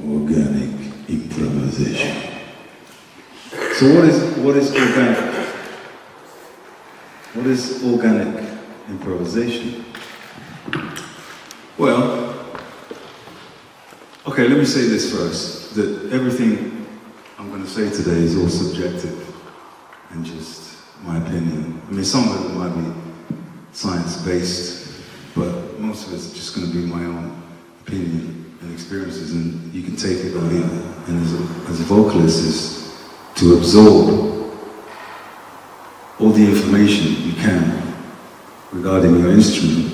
Organic improvisation. So what is organic? What is organic improvisation? Well, okay, let me say this first, that everything I'm going to say today is all subjective and just my opinion. I mean, some of it might be science-based, but most of it's just going to be my own opinion and experiences, and you can take it or leave it. And as a vocalist is to absorb all the information you can regarding your instrument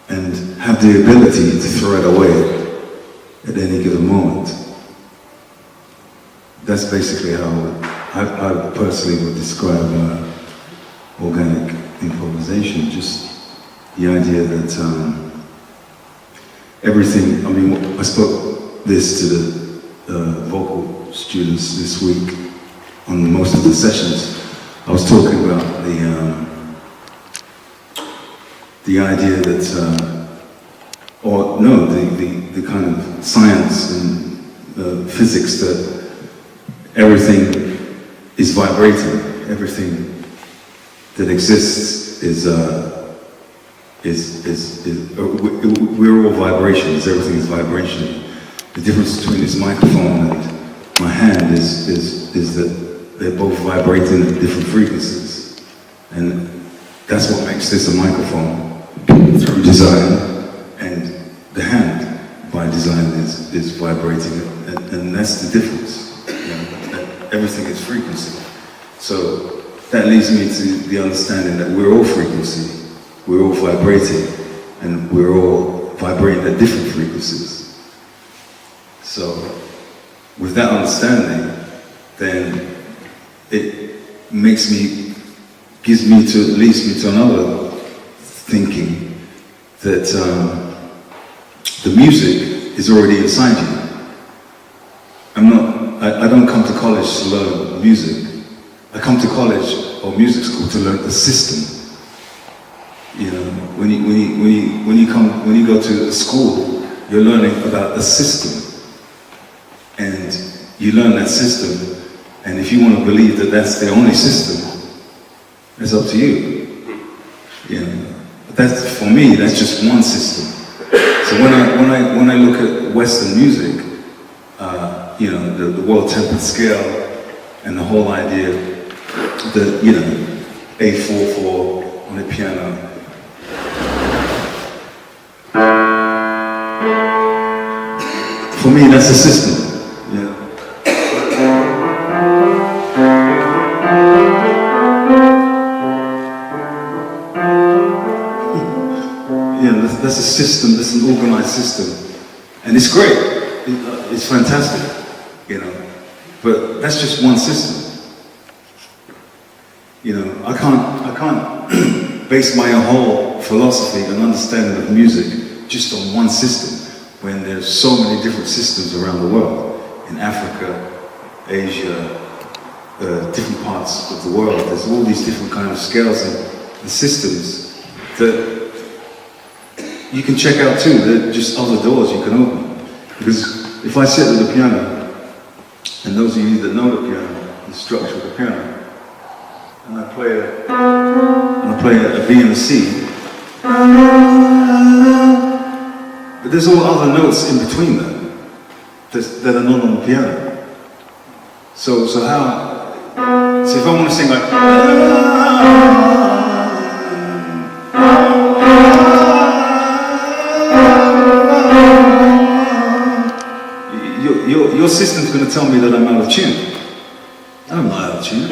and have the ability to throw it away at any given moment. That's basically how I personally would describe organic improvisation. Just the idea that everything, I mean, I spoke this to the vocal students this week on most of the sessions. I was talking about the idea that, the kind of science and physics that everything is vibrating. Everything that exists we're all vibrations. Everything is vibration. The difference between this microphone and my hand is that they're both vibrating at different frequencies, and that's what makes this a microphone through design, and the hand by design is vibrating, and that's the difference. Everything is frequency. So that leads me to the understanding that we're all frequency, we're all vibrating, and we're all vibrating at different frequencies. So with that understanding, then it leads me to another thinking that the music is already inside you. I don't come to college to learn music. I come to college or music school to learn the system. You know, when you go to school, you're learning about a system, and you learn that system. And if you want to believe that that's the only system, it's up to you. You know, that's, for me, that's just one system. So when I look at Western music, you know, the world tempered scale, and the whole idea that, you know, A4/4 on the piano. For me, that's a system. Yeah. That's a system, that's an organized system. And it's great, it's fantastic, you know, but that's just one system. You know, I can't base my whole philosophy and understanding of music just on one system, when there's so many different systems around the world. In Africa, Asia, different parts of the world, there's all these different kind of scales and systems that you can check out too. They're just other doors you can open. Because if I sit at the piano, and those of you that know the piano, the structure of the piano, and I play a B and a C, but there's all other notes in between them that are not on the piano. So if I want to sing like, your system's going to tell me that I'm out of tune. I'm not out of tune.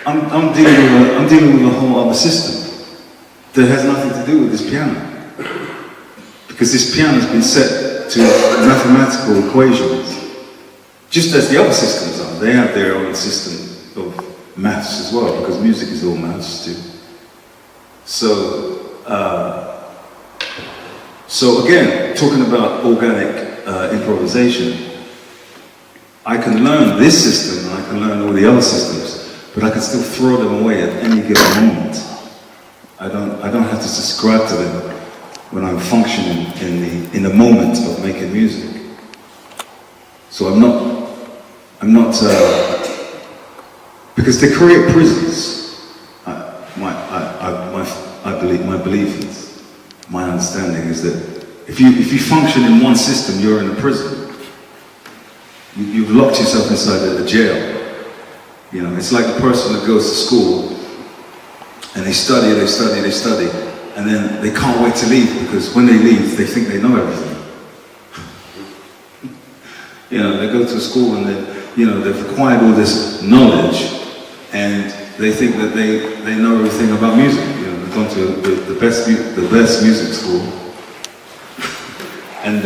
I'm dealing with a whole other system that has nothing to do with this piano. Because this piano has been set to mathematical equations, just as the other systems are. They have their own system of maths as well, because music is all maths too. So again, talking about organic improvisation, I can learn this system and I can learn all the other systems, but I can still throw them away at any given moment. I don't have to subscribe to them when I'm functioning in the moment of making music. So I'm not because they create prisons. My belief is, my understanding is that if you function in one system, you're in a prison. You've locked yourself inside a jail. You know, it's like the person that goes to school and they study, and then they can't wait to leave because when they leave, they think they know everything. You know, they go to school and they've acquired all this knowledge, and they think that they know everything about music. You know, they've gone to the best music school, and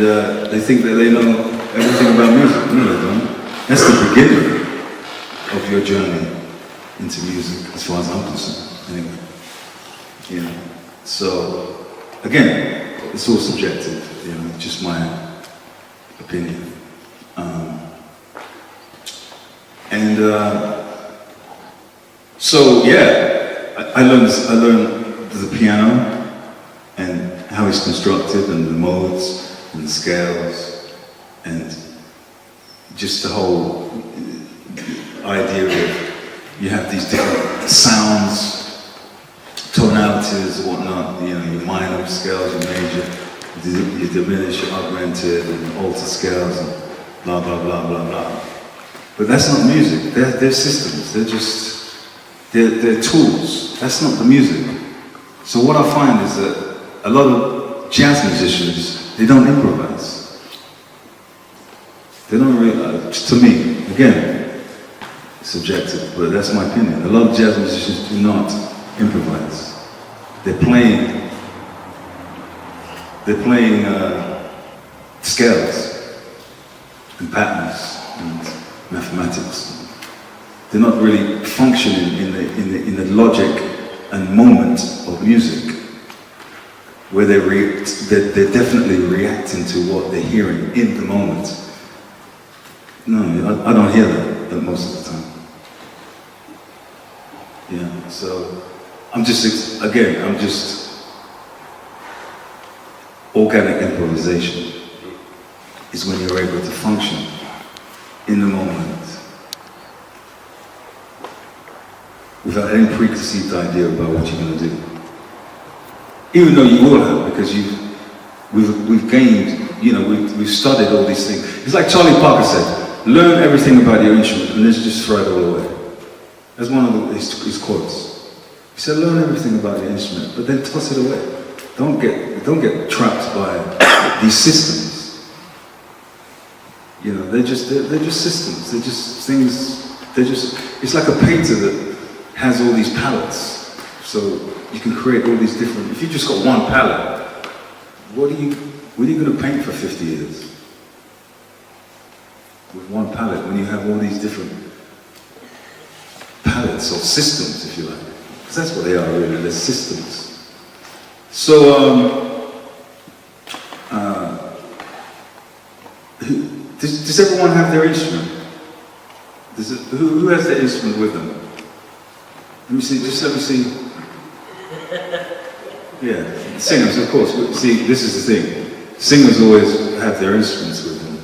they think that they know everything about music. No, they don't. That's the beginning of your journey into music, as far as I'm concerned. Anyway, you know. So again, it's all subjective. You know, just my opinion. So yeah, I learned the piano and how it's constructed and the modes and the scales and just the whole idea of you have these different sounds, tonalities and whatnot, you know, your minor scales, your major, your diminished, your augmented and alter scales and blah blah blah blah blah. But that's not music, they're systems, they're tools, that's not the music. So what I find is that a lot of jazz musicians, they don't improvise. They don't really, to me, again, subjective, but that's my opinion. A lot of jazz musicians do not improvise. They're playing scales and patterns and mathematics. They're not really functioning in the logic and moment of music, where they're definitely reacting to what they're hearing in the moment. No, I don't hear that most of the time. Yeah, so I'm just organic improvisation is when you're able to function in the moment without any preconceived idea about what you're going to do. Even though you will have, because we've gained, you know, we've studied all these things. It's like Charlie Parker said, learn everything about your instrument and then just throw it all away. That's one of his quotes. He said, learn everything about your instrument, but then toss it away. Don't get trapped by these systems. You know, they're just systems. They're just things. It's like a painter that has all these palettes. So you can create all these different. If you just got one palette, what are you going to paint for 50 years? With one palette, when you have all these different palettes or systems, if you like. Because that's what they are really, they're systems. So, does everyone have their instrument? Who has their instrument with them? Let me see. Yeah, singers, of course. See, this is the thing. Singers always have their instruments with them.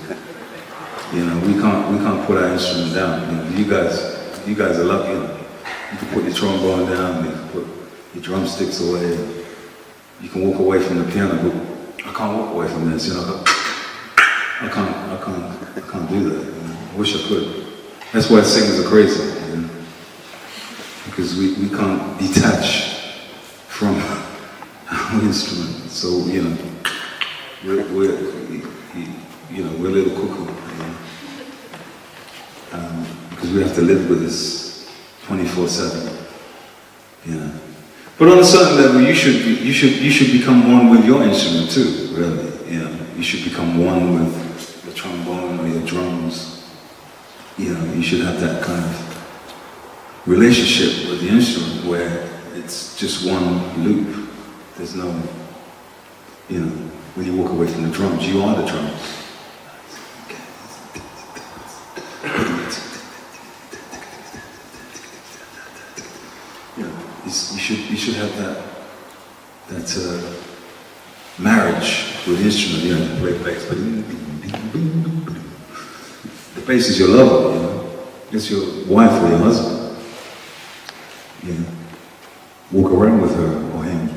You know, we can't put our instrument down. You know, you guys are lucky. You know. You can put your trombone down, you can put your drumsticks away. You can walk away from the piano, but I can't walk away from this. You know, I can't do that. You know? I wish I could. That's why singers are crazy. You know? Because we can't detach from our instrument. So, you know, we're a little cuckoo. You know? Because we have to live with this 24/7. Yeah. But on a certain level, you should become one with your instrument too. Really, you know, you should become one with the trombone or your drums. You know, you should have that kind of relationship with the instrument where it's just one loop. There's no, you know, when you walk away from the drums, you are the drums. You know, you should have that it's a marriage with the instrument, you know, to play bass. The bass is your lover, you know. It's your wife or your husband. You know. Walk around with her or him.